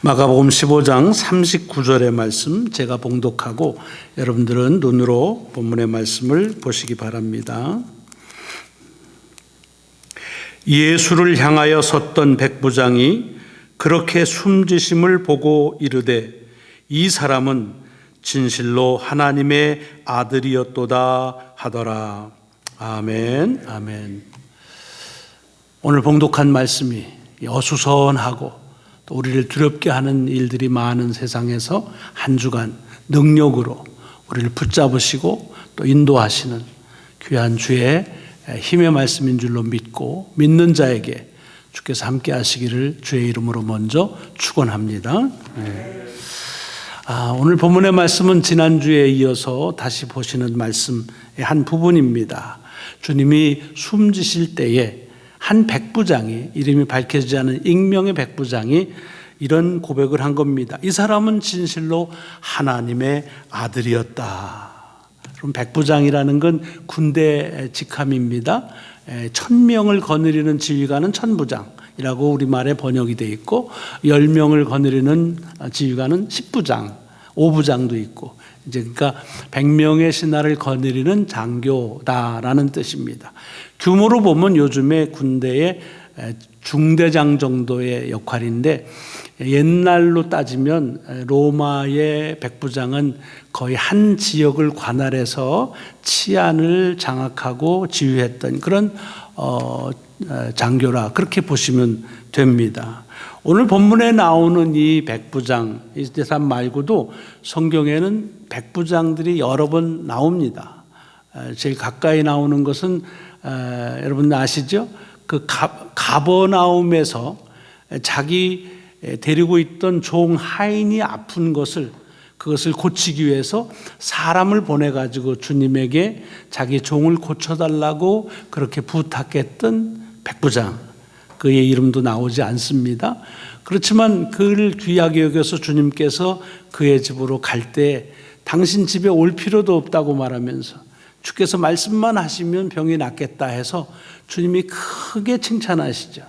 마가복음 15장 39절의 말씀 제가 봉독하고 여러분들은 눈으로 본문의 말씀을 보시기 바랍니다. 예수를 향하여 섰던 백부장이 그렇게 숨지심을 보고 이르되 이 사람은 진실로 하나님의 아들이었도다 하더라. 아멘. 아멘. 오늘 봉독한 말씀이 어수선하고 또 우리를 두렵게 하는 일들이 많은 세상에서 한 주간 능력으로 우리를 붙잡으시고 또 인도하시는 귀한 주의 힘의 말씀인 줄로 믿고 믿는 자에게 주께서 함께 하시기를 주의 이름으로 먼저 축원합니다. 오늘 본문의 말씀은 지난주에 이어서 다시 보시는 말씀의 한 부분입니다. 주님이 숨지실 때에 한 백부장이, 이름이 밝혀지지 않은 익명의 백부장이 이런 고백을 한 겁니다. 이 사람은 진실로 하나님의 아들이었다. 그럼 백부장이라는 건 군대 직함입니다. 1000명을 거느리는 지휘관은 천부장이라고 우리말에 번역이 되어 있고 10명을 거느리는 지휘관은 10부장, 5부장도 있고 이제 그러니까 100명의 신하를 거느리는 장교다라는 뜻입니다. 규모로 보면 요즘에 군대의 중대장 정도의 역할인데 옛날로 따지면 로마의 백부장은 거의 한 지역을 관할해서 치안을 장악하고 지휘했던 그런 장교라 그렇게 보시면 됩니다. 오늘 본문에 나오는 이 백부장, 이 사람 말고도 성경에는 백부장들이 여러 번 나옵니다. 제일 가까이 나오는 것은 여러분 아시죠? 그 가버나움에서 자기 데리고 있던 종 하인이 아픈 그것을 고치기 위해서 사람을 보내가지고 주님에게 자기 종을 고쳐달라고 그렇게 부탁했던 백부장. 그의 이름도 나오지 않습니다. 그렇지만 그를 귀하게 여겨서 주님께서 그의 집으로 갈 때 당신 집에 올 필요도 없다고 말하면서 주께서 말씀만 하시면 병이 낫겠다 해서 주님이 크게 칭찬하시죠.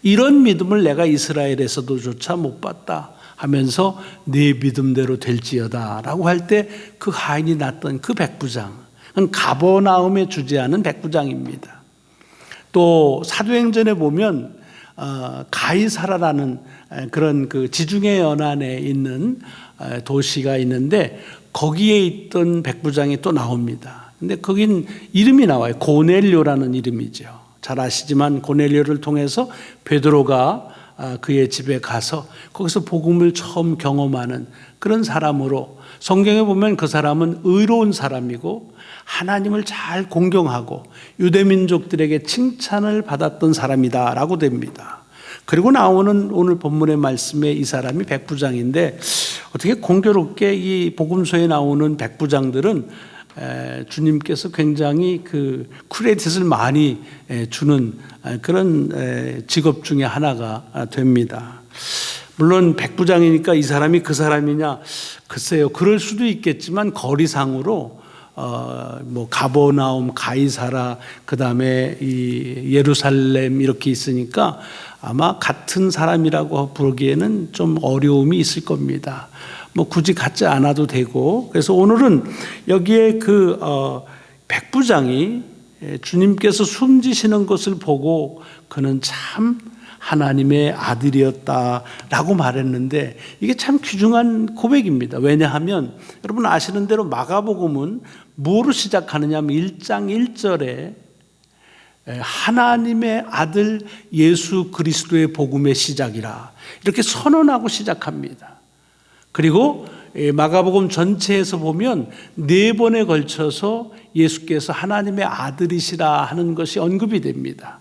이런 믿음을 내가 이스라엘에서도조차 못 봤다 하면서 네 믿음대로 될지어다 라고 할 때 그 하인이 났던 그 백부장, 가버나움에 주재하는 백부장입니다. 또 사도행전에 보면 가이사라라는 그런 그 지중해 연안에 있는 도시가 있는데 거기에 있던 백부장이 또 나옵니다. 근데 거긴 이름이 나와요. 고넬료라는 이름이죠. 잘 아시지만 고넬료를 통해서 베드로가 그의 집에 가서 거기서 복음을 처음 경험하는 그런 사람으로 성경에 보면 그 사람은 의로운 사람이고 하나님을 잘 공경하고 유대민족들에게 칭찬을 받았던 사람이다라고 됩니다. 그리고 나오는 오늘 본문의 말씀에 이 사람이 백부장인데 어떻게 공교롭게 이 복음서에 나오는 백부장들은 주님께서 굉장히 그 크레딧을 많이 주는 그런 직업 중에 하나가 됩니다. 물론 백부장이니까 이 사람이 그 사람이냐 글쎄요, 그럴 수도 있겠지만 거리상으로 뭐 가버나움, 가이사라, 그 다음에 이 예루살렘 이렇게 있으니까 아마 같은 사람이라고 부르기에는 좀 어려움이 있을 겁니다. 뭐 굳이 같지 않아도 되고, 그래서 오늘은 여기에 그 백부장이 주님께서 숨지시는 것을 보고 그는 참 하나님의 아들이었다라고 말했는데 이게 참 귀중한 고백입니다. 왜냐하면 여러분 아시는 대로 마가복음은 뭐로 시작하느냐 하면 1장 1절에 하나님의 아들 예수 그리스도의 복음의 시작이라 이렇게 선언하고 시작합니다. 그리고 마가복음 전체에서 보면 4번에 걸쳐서 예수께서 하나님의 아들이시라 하는 것이 언급이 됩니다.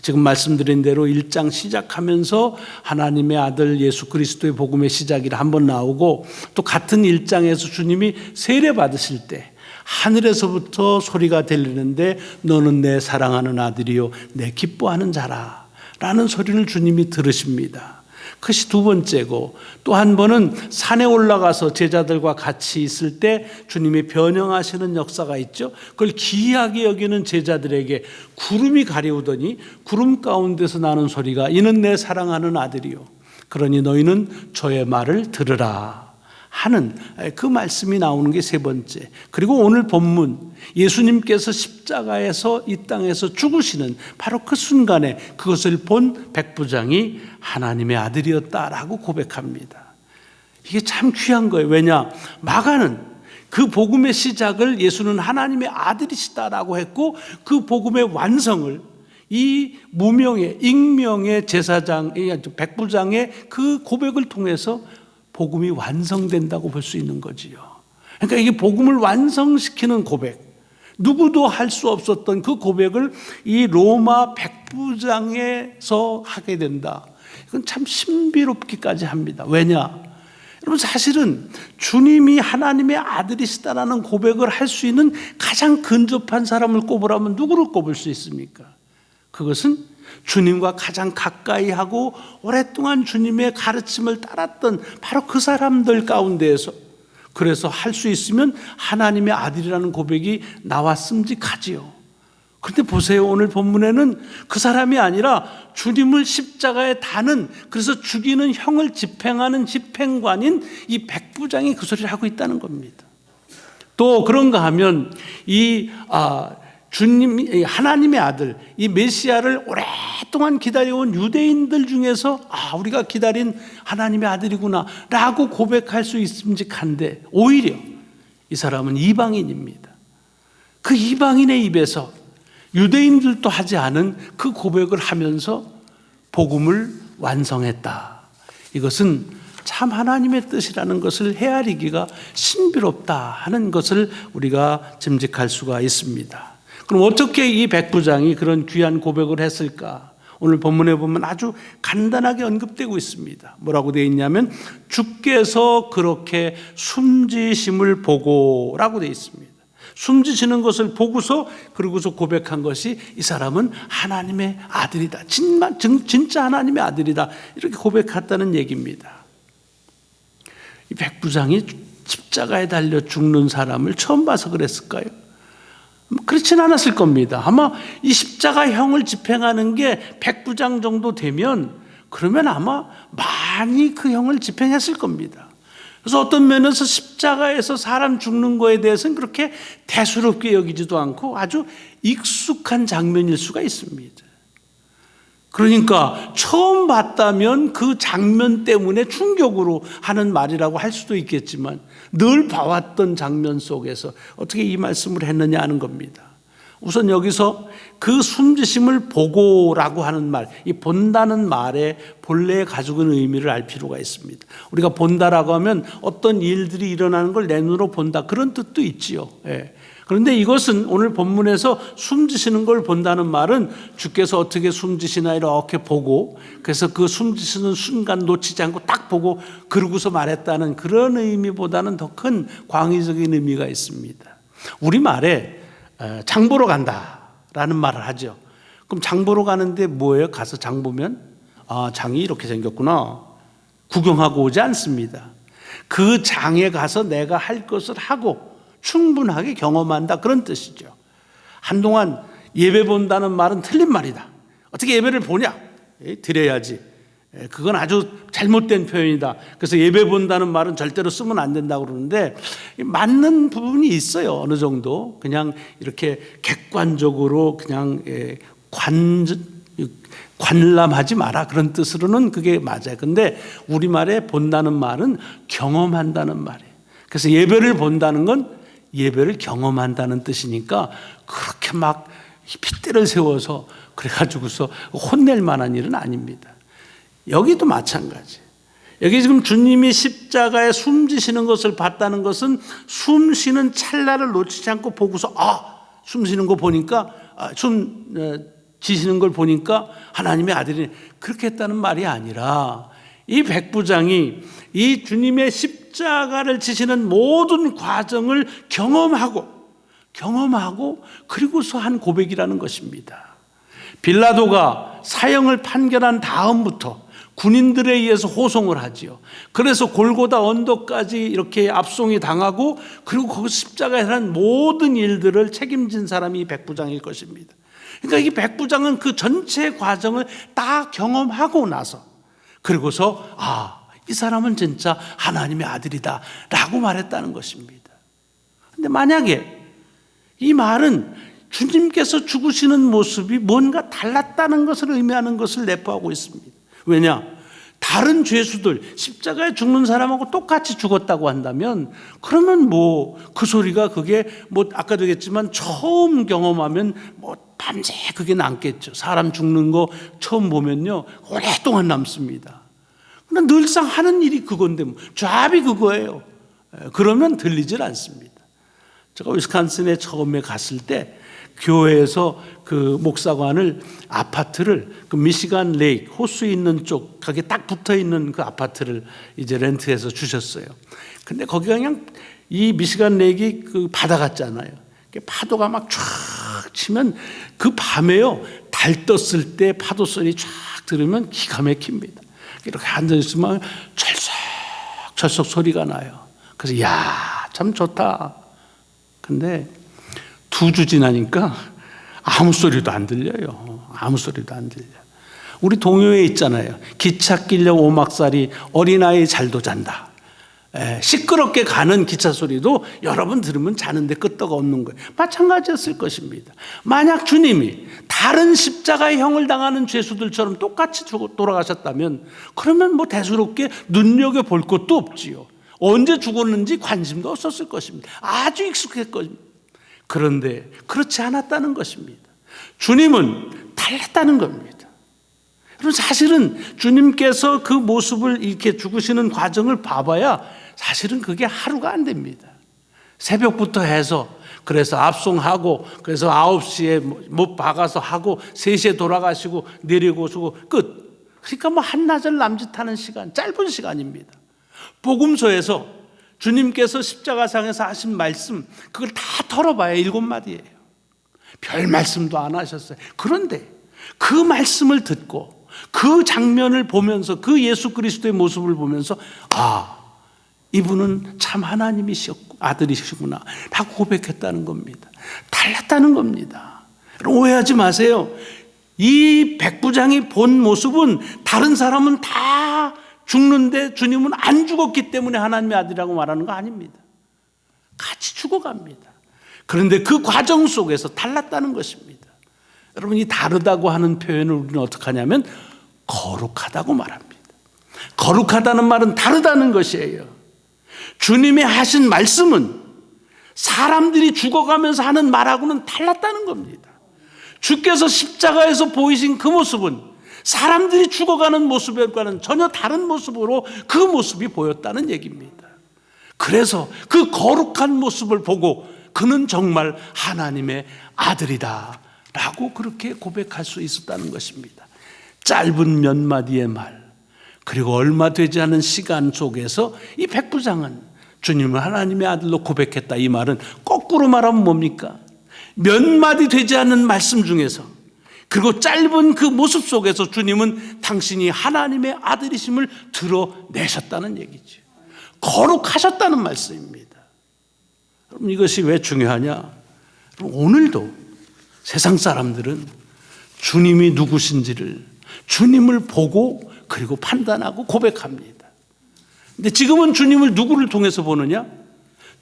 지금 말씀드린 대로 1장 시작하면서 하나님의 아들 예수 그리스도의 복음의 시작이라 한번 나오고 또 같은 1장에서 주님이 세례 받으실 때 하늘에서부터 소리가 들리는데 너는 내 사랑하는 아들이요 내 기뻐하는 자라 라는 소리를 주님이 들으십니다. 그것이 두 번째고 또 한 번은 산에 올라가서 제자들과 같이 있을 때 주님이 변형하시는 역사가 있죠. 그걸 기이하게 여기는 제자들에게 구름이 가려우더니 구름 가운데서 나는 소리가 이는 내 사랑하는 아들이요 그러니 너희는 저의 말을 들으라 하는 그 말씀이 나오는 게 세 번째. 그리고 오늘 본문 예수님께서 십자가에서 이 땅에서 죽으시는 바로 그 순간에 그것을 본 백부장이 하나님의 아들이었다라고 고백합니다. 이게 참 귀한 거예요. 왜냐? 마가는 그 복음의 시작을 예수는 하나님의 아들이시다라고 했고 그 복음의 완성을 이 무명의 익명의 제사장 백부장의 그 고백을 통해서 복음이 완성된다고 볼 수 있는 거지요. 그러니까 이게 복음을 완성시키는 고백, 누구도 할 수 없었던 그 고백을 이 로마 백부장에서 하게 된다. 이건 참 신비롭기까지 합니다. 왜냐? 여러분, 사실은 주님이 하나님의 아들이시다라는 고백을 할 수 있는 가장 근접한 사람을 꼽으라면 누구를 꼽을 수 있습니까? 그것은 주님과 가장 가까이 하고 오랫동안 주님의 가르침을 따랐던 바로 그 사람들 가운데에서, 그래서 할 수 있으면 하나님의 아들이라는 고백이 나왔음직하지요. 그런데 보세요, 오늘 본문에는 그 사람이 아니라 주님을 십자가에 다는, 그래서 죽이는 형을 집행하는 집행관인 이 백부장이 그 소리를 하고 있다는 겁니다. 또 그런가 하면 주님, 하나님의 아들, 이 메시아를 오랫동안 기다려온 유대인들 중에서 우리가 기다린 하나님의 아들이구나 라고 고백할 수 있음직한데, 오히려 이 사람은 이방인입니다. 그 이방인의 입에서 유대인들도 하지 않은 그 고백을 하면서 복음을 완성했다. 이것은 참 하나님의 뜻이라는 것을 헤아리기가 신비롭다 하는 것을 우리가 짐작할 수가 있습니다. 그럼 어떻게 이 백부장이 그런 귀한 고백을 했을까? 오늘 본문에 보면 아주 간단하게 언급되고 있습니다. 뭐라고 되어 있냐면 주께서 그렇게 숨지심을 보고라고 되어 있습니다. 숨지시는 것을 보고서 그러고서 고백한 것이 이 사람은 하나님의 아들이다. 진짜 하나님의 아들이다. 이렇게 고백했다는 얘기입니다. 이 백부장이 십자가에 달려 죽는 사람을 처음 봐서 그랬을까요? 그렇진 않았을 겁니다. 아마 이 십자가형을 집행하는 게 백부장 정도 되면 그러면 아마 많이 그 형을 집행했을 겁니다. 그래서 어떤 면에서 십자가에서 사람 죽는 거에 대해서는 그렇게 대수롭게 여기지도 않고 아주 익숙한 장면일 수가 있습니다. 그러니까 처음 봤다면 그 장면 때문에 충격으로 하는 말이라고 할 수도 있겠지만 늘 봐왔던 장면 속에서 어떻게 이 말씀을 했느냐 하는 겁니다. 우선 여기서 그 숨지심을 보고라고 하는 말, 이 본다는 말의 본래 가지고 있는 의미를 알 필요가 있습니다. 우리가 본다라고 하면 어떤 일들이 일어나는 걸 내 눈으로 본다, 그런 뜻도 있지요. 그런데 이것은 오늘 본문에서 숨지시는 걸 본다는 말은 주께서 어떻게 숨지시나 이렇게 보고, 그래서 그 숨지시는 순간 놓치지 않고 딱 보고 그러고서 말했다는 그런 의미보다는 더 큰 광의적인 의미가 있습니다. 우리말에 장 보러 간다라는 말을 하죠. 그럼 장 보러 가는데 뭐예요? 가서 장 보면 장이 이렇게 생겼구나, 구경하고 오지 않습니다. 그 장에 가서 내가 할 것을 하고 충분하게 경험한다, 그런 뜻이죠. 한동안 예배 본다는 말은 틀린 말이다. 어떻게 예배를 보냐? 드려야지. 그건 아주 잘못된 표현이다. 그래서 예배 본다는 말은 절대로 쓰면 안 된다고 그러는데 맞는 부분이 있어요. 어느 정도 그냥 이렇게 객관적으로 그냥 관람하지 마라, 그런 뜻으로는 그게 맞아요. 근데 우리말에 본다는 말은 경험한다는 말이에요. 그래서 예배를 본다는 건 예배를 경험한다는 뜻이니까 그렇게 막 핏대를 세워서 그래가지고서 혼낼 만한 일은 아닙니다. 여기도 마찬가지. 여기 지금 주님이 십자가에 숨지시는 것을 봤다는 것은 숨쉬는 찰나를 놓치지 않고 보고서 숨쉬는 거 보니까 숨지시는 걸 보니까 하나님의 아들이 그렇게 했다는 말이 아니라 이 백부장이 이 주님의 십자가를 지시는 모든 과정을 경험하고 그리고서 한 고백이라는 것입니다. 빌라도가 사형을 판결한 다음부터 군인들에 의해서 호송을 하지요. 그래서 골고다 언덕까지 이렇게 압송이 당하고 그리고 거기 십자가에 한 모든 일들을 책임진 사람이 이 백부장일 것입니다. 그러니까 이 백부장은 그 전체 과정을 다 경험하고 나서, 그리고서 이 사람은 진짜 하나님의 아들이다 라고 말했다는 것입니다. 근데 만약에 이 말은 주님께서 죽으시는 모습이 뭔가 달랐다는 것을 의미하는 것을 내포하고 있습니다. 왜냐? 다른 죄수들, 십자가에 죽는 사람하고 똑같이 죽었다고 한다면 그러면 그 소리가 그게 아까도 얘기했지만 처음 경험하면 밤새 그게 남겠죠. 사람 죽는 거 처음 보면요 오랫동안 남습니다. 그러나 늘상 하는 일이 그건데 잡이 그거예요. 그러면 들리질 않습니다. 제가 위스콘신에 처음에 갔을 때 교회에서 그 목사관을 아파트를 그 미시간 레이크 호수 있는 쪽 거기에 딱 붙어 있는 그 아파트를 이제 렌트해서 주셨어요. 근데 거기가 그냥 이 미시간 레이크이 그 바다 같잖아요. 파도가 막 쫙 치면 그 밤에요 달 떴을 때 파도 소리 쫙 들으면 기가 막힙니다. 이렇게 앉아 있으면 철썩철썩 소리가 나요. 그래서 참 좋다. 근데 2주 지나니까 아무 소리도 안 들려요. 아무 소리도 안 들려요. 우리 동요에 있잖아요. 기차 끌려 오막살이 어린아이 잘도 잔다. 시끄럽게 가는 기차 소리도 여러분 들으면 자는데 끄떡 없는 거예요. 마찬가지였을 것입니다. 만약 주님이 다른 십자가의 형을 당하는 죄수들처럼 똑같이 돌아가셨다면 그러면 대수롭게 눈여겨볼 것도 없지요. 언제 죽었는지 관심도 없었을 것입니다. 아주 익숙했을 것입니다. 그런데 그렇지 않았다는 것입니다. 주님은 달랐다는 겁니다. 여러분 사실은 주님께서 그 모습을 이렇게 죽으시는 과정을 봐봐야 사실은 그게 하루가 안 됩니다. 새벽부터 해서 그래서 압송하고 그래서 9시에 못 박아서 하고 3시에 돌아가시고 내려오시고 끝. 그러니까 한나절 남짓하는 시간, 짧은 시간입니다. 복음서에서 주님께서 십자가상에서 하신 말씀 그걸 다 털어봐야 7마디예요. 별 말씀도 안 하셨어요. 그런데 그 말씀을 듣고 그 장면을 보면서 그 예수 그리스도의 모습을 보면서 이분은 참 하나님이셨고 아들이시구나 라고 고백했다는 겁니다. 달랐다는 겁니다. 오해하지 마세요. 이 백부장이 본 모습은 다른 사람은 다 죽는데 주님은 안 죽었기 때문에 하나님의 아들이라고 말하는 거 아닙니다. 같이 죽어갑니다. 그런데 그 과정 속에서 달랐다는 것입니다. 여러분 이 다르다고 하는 표현을 우리는 어떻게 하냐면 거룩하다고 말합니다. 거룩하다는 말은 다르다는 것이에요. 주님이 하신 말씀은 사람들이 죽어가면서 하는 말하고는 달랐다는 겁니다. 주께서 십자가에서 보이신 그 모습은 사람들이 죽어가는 모습과는 전혀 다른 모습으로 그 모습이 보였다는 얘기입니다. 그래서 그 거룩한 모습을 보고 그는 정말 하나님의 아들이다 라고 그렇게 고백할 수 있었다는 것입니다. 짧은 몇 마디의 말 그리고 얼마 되지 않은 시간 속에서 이 백부장은 주님을 하나님의 아들로 고백했다. 이 말은 거꾸로 말하면 뭡니까? 몇 마디 되지 않은 말씀 중에서 그리고 짧은 그 모습 속에서 주님은 당신이 하나님의 아들이심을 드러내셨다는 얘기죠. 거룩하셨다는 말씀입니다. 여러분 이것이 왜 중요하냐? 오늘도 세상 사람들은 주님이 누구신지를 주님을 보고 그리고 판단하고 고백합니다. 근데 지금은 주님을 누구를 통해서 보느냐?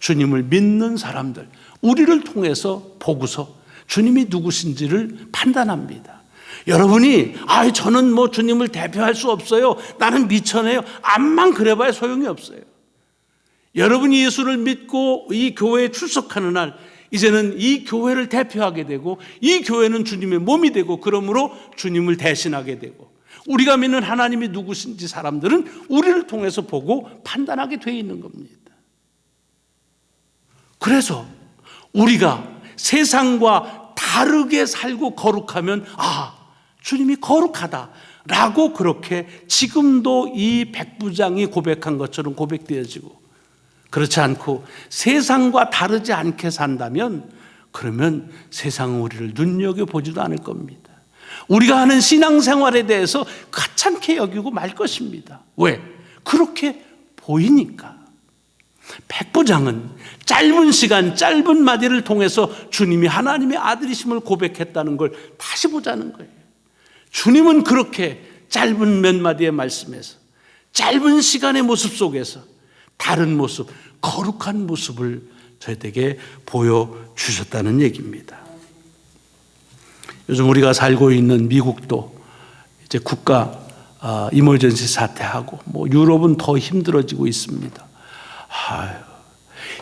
주님을 믿는 사람들, 우리를 통해서 보고서 주님이 누구신지를 판단합니다. 여러분이 저는 주님을 대표할 수 없어요. 나는 미천해요. 암만 그래봐야 소용이 없어요. 여러분이 예수를 믿고 이 교회에 출석하는 날 이제는 이 교회를 대표하게 되고 이 교회는 주님의 몸이 되고 그러므로 주님을 대신하게 되고 우리가 믿는 하나님이 누구신지 사람들은 우리를 통해서 보고 판단하게 돼 있는 겁니다. 그래서 우리가 세상과 다르게 살고 거룩하면 주님이 거룩하다라고 그렇게 지금도 이 백부장이 고백한 것처럼 고백되어지고 그렇지 않고 세상과 다르지 않게 산다면 그러면 세상은 우리를 눈여겨보지도 않을 겁니다. 우리가 하는 신앙생활에 대해서 가찮게 여기고 말 것입니다. 왜? 그렇게 보이니까. 백부장은 짧은 시간, 짧은 마디를 통해서 주님이 하나님의 아들이심을 고백했다는 걸 다시 보자는 거예요. 주님은 그렇게 짧은 몇 마디의 말씀에서, 짧은 시간의 모습 속에서 다른 모습, 거룩한 모습을 저희에게 보여주셨다는 얘기입니다. 요즘 우리가 살고 있는 미국도 이제 국가 이머전시 사태하고 유럽은 더 힘들어지고 있습니다.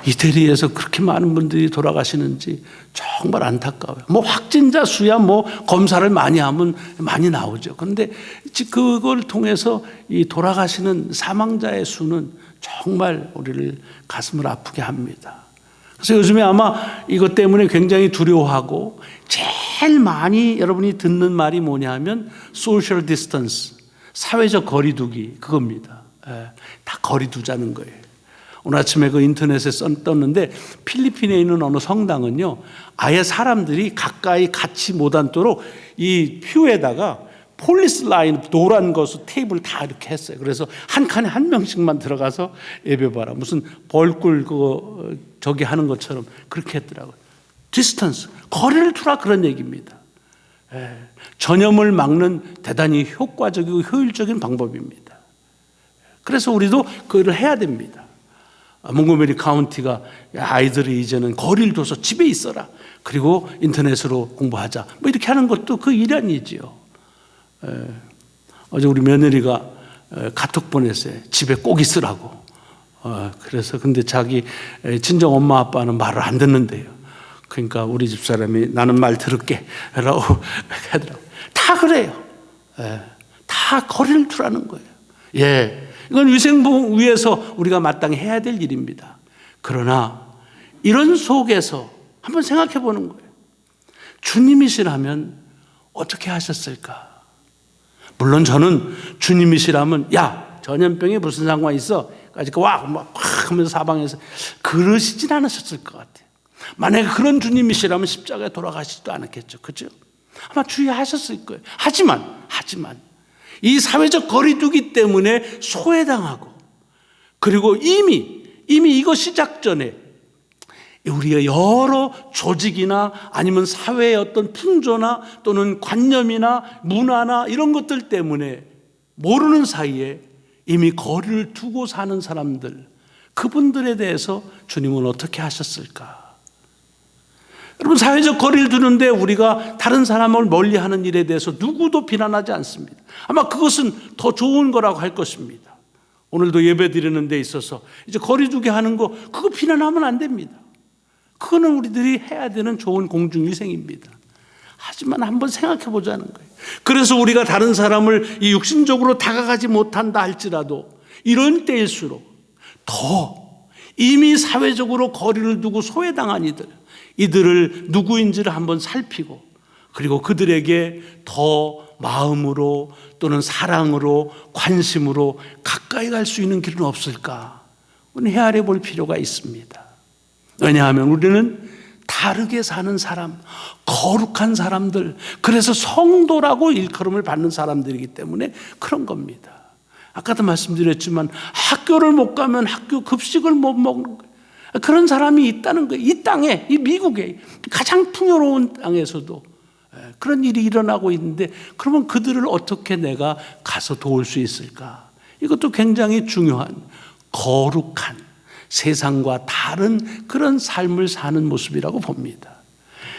이태리에서 그렇게 많은 분들이 돌아가시는지 정말 안타까워요. 확진자 수야 검사를 많이 하면 많이 나오죠. 그런데 그걸 통해서 이 돌아가시는 사망자의 수는 정말 우리를 가슴을 아프게 합니다. 그래서 요즘에 아마 이것 때문에 굉장히 두려워하고 제일 많이 여러분이 듣는 말이 뭐냐 하면 소셜 디스턴스, 사회적 거리두기, 그겁니다. 다 거리두자는 거예요. 오늘 아침에 그 인터넷에 떴는데 필리핀에 있는 어느 성당은요, 아예 사람들이 가까이 같이 못 앉도록 이 퓨에다가 폴리스 라인 노란 것으로 테이블 다 이렇게 했어요. 그래서 한 칸에 한 명씩만 들어가서 예배봐라. 무슨 벌꿀 그거 저기 하는 것처럼 그렇게 했더라고요. 디스턴스, 거리를 두라, 그런 얘기입니다. 전염을 막는 대단히 효과적이고 효율적인 방법입니다. 그래서 우리도 그걸 해야 됩니다. 몽고메리 카운티가 아이들이 이제는 거리를 둬서 집에 있어라, 그리고 인터넷으로 공부하자, 이렇게 하는 것도 그 일환이지요. 어제 우리 며느리가 카톡 보냈어요. 집에 꼭 있으라고. 그래서 근데 자기 친정 엄마 아빠는 말을 안 듣는데요. 그러니까 우리 집사람이 나는 말 들을게 라고 하더라고요. 다 그래요. 다 거리를 두라는 거예요. 이건 위생보건 위해서 우리가 마땅히 해야 될 일입니다. 그러나 이런 속에서 한번 생각해 보는 거예요. 주님이시라면 어떻게 하셨을까? 물론 저는 주님이시라면 야, 전염병에 무슨 상관이 있어? 까지 막 하면서 사방에서 그러시진 않으셨을 것 같아요. 만약에 그런 주님이시라면 십자가에 돌아가시지도 않았겠죠. 그죠? 아마 주의하셨을 거예요. 하지만 이 사회적 거리두기 때문에 소외당하고, 그리고 이미 이거 시작 전에 우리가 여러 조직이나 아니면 사회의 어떤 풍조나 또는 관념이나 문화나 이런 것들 때문에 모르는 사이에 이미 거리를 두고 사는 사람들, 그분들에 대해서 주님은 어떻게 하셨을까? 여러분, 사회적 거리를 두는데 우리가 다른 사람을 멀리하는 일에 대해서 누구도 비난하지 않습니다. 아마 그것은 더 좋은 거라고 할 것입니다. 오늘도 예배 드리는 데 있어서 이제 거리두기 하는 거, 그거 비난하면 안 됩니다. 그거는 우리들이 해야 되는 좋은 공중위생입니다. 하지만 한번 생각해 보자는 거예요. 그래서 우리가 다른 사람을 이 육신적으로 다가가지 못한다 할지라도 이런 때일수록 더 이미 사회적으로 거리를 두고 소외당한 이들을 누구인지를 한번 살피고, 그리고 그들에게 더 마음으로 또는 사랑으로 관심으로 가까이 갈 수 있는 길은 없을까? 우리는 헤아려 볼 필요가 있습니다. 왜냐하면 우리는 다르게 사는 사람, 거룩한 사람들, 그래서 성도라고 일컬음을 받는 사람들이기 때문에 그런 겁니다. 아까도 말씀드렸지만 학교를 못 가면 학교 급식을 못 먹는 거예요. 그런 사람이 있다는 거예요. 이 땅에, 이 미국에 가장 풍요로운 땅에서도 그런 일이 일어나고 있는데, 그러면 그들을 어떻게 내가 가서 도울 수 있을까? 이것도 굉장히 중요한 거룩한 세상과 다른 그런 삶을 사는 모습이라고 봅니다.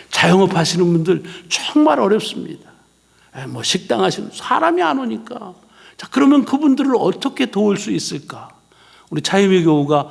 자영업 하시는 분들 정말 어렵습니다. 식당 하시는 사람이 안 오니까. 자, 그러면 그분들을 어떻게 도울 수 있을까? 우리 차이위교우가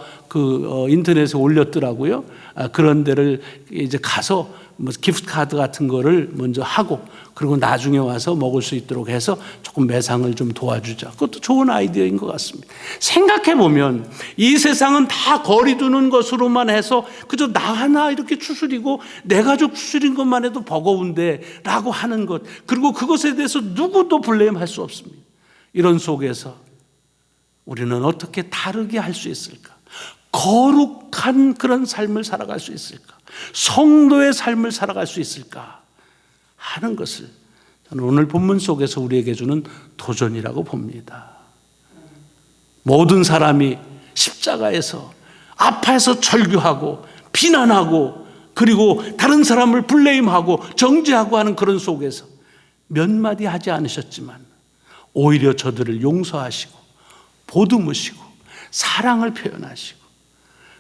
인터넷에 올렸더라고요. 그런 데를 이제 가서 기프트 카드 같은 거를 먼저 하고, 그리고 나중에 와서 먹을 수 있도록 해서 조금 매상을 좀 도와주자. 그것도 좋은 아이디어인 것 같습니다. 생각해 보면 이 세상은 다 거리 두는 것으로만 해서 그저 나 하나 이렇게 추스리고 내 가족 추스린 것만 해도 버거운데 라고 하는 것, 그리고 그것에 대해서 누구도 블레임할 수 없습니다. 이런 속에서 우리는 어떻게 다르게 할 수 있을까? 거룩한 그런 삶을 살아갈 수 있을까? 성도의 삶을 살아갈 수 있을까? 하는 것을 저는 오늘 본문 속에서 우리에게 주는 도전이라고 봅니다. 모든 사람이 십자가에서 아파해서 절규하고 비난하고, 그리고 다른 사람을 블레임하고 정죄하고 하는 그런 속에서 몇 마디 하지 않으셨지만 오히려 저들을 용서하시고 보듬으시고 사랑을 표현하시고,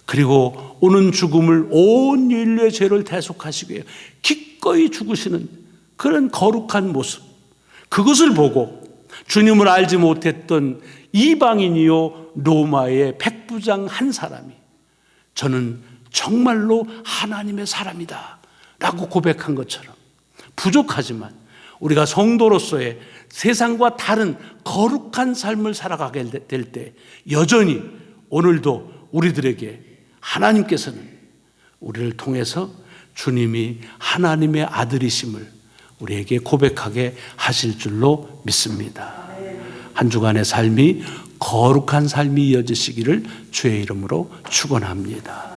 그리고 오는 죽음을 온 인류의 죄를 대속하시기 위해 기꺼이 죽으시는 그런 거룩한 모습, 그것을 보고 주님을 알지 못했던 이방인이요 로마의 백부장 한 사람이 저는 정말로 하나님의 사람이다 라고 고백한 것처럼, 부족하지만 우리가 성도로서의 세상과 다른 거룩한 삶을 살아가게 될 때 여전히 오늘도 우리들에게 하나님께서는 우리를 통해서 주님이 하나님의 아들이심을 우리에게 고백하게 하실 줄로 믿습니다. 한 주간의 삶이 거룩한 삶이 이어지시기를 주의 이름으로 축원합니다.